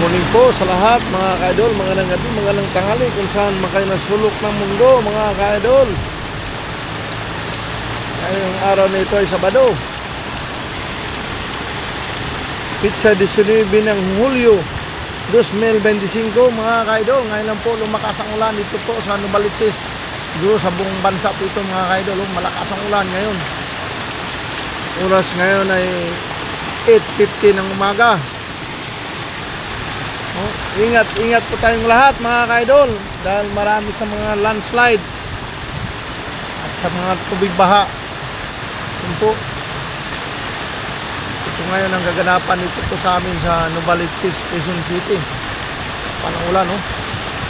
morning po sa lahat mga ka-idol, magandang gabi, magandang tanghali kung saan man kayo nasulok ng mundo mga ka-idol. Ngayong araw na ito ay Sabado, Pizza 19 ng Hulyo 2025 mga ka-idol. Ngayon lang po lumakas ang ulan dito po sa Novaliches. Siguro sa buong bansa po ito mga ka-idol, malakas ang ulan ngayon. Oras ngayon ay 8:50 ng umaga. Ingat po tayong lahat mga ka-idol dahil marami sa mga landslide at sa mga tubig baha. Yun po. Ito ngayon ang gaganapan dito po sa amin sa Novaliches, Quezon City. Panang ulan, no?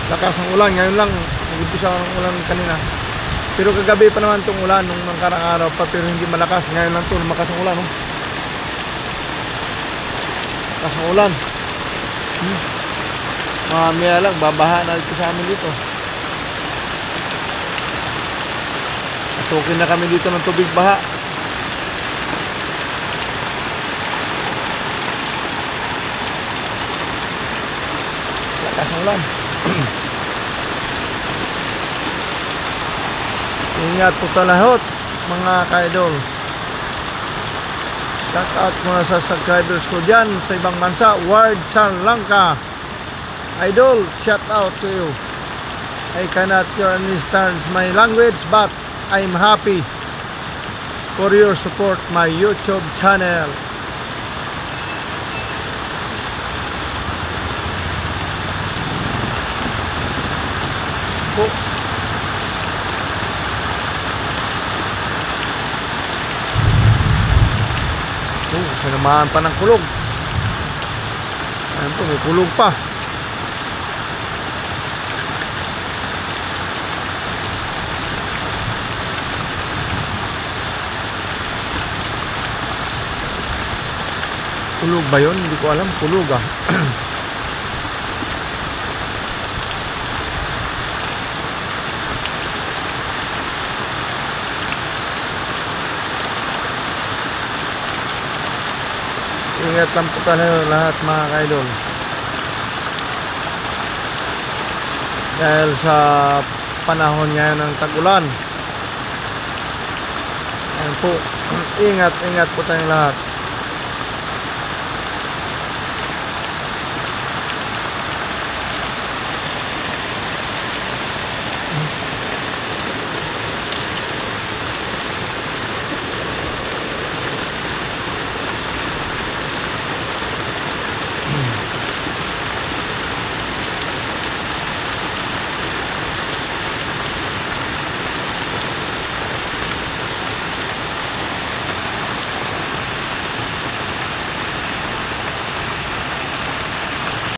Lakas ang ulan. Ngayon lang nag-umpisa ang ulan kanina. Pero kagabi pa naman itong ulan nung nakarang araw pa, pero hindi malakas. Ngayon lang ito, lumakas ang ulan, no? Lakas ang ulan. Mamaya lang, babaha na dito sa amin dito. Asukin na kami dito ng tubig baha. Lakas ng ulan. Ingat po sa lahat mga ka-idol. Shout out muna sa subscribers ko dyan sa ibang bansa. Ward Charlanka Idol, shout out to you. I cannot understand my language, but I'm happy for your support my YouTube channel. Sinamahan pa ng kulog. Ayan po, may kulog pa. Kulog ba yun? Hindi ko alam. Kulog ah. Ingat lang po tayo lahat mga ka-idol. Dahil sa panahon ngayon ng tag-ulan. Ayan po. Ingat po tayong lahat.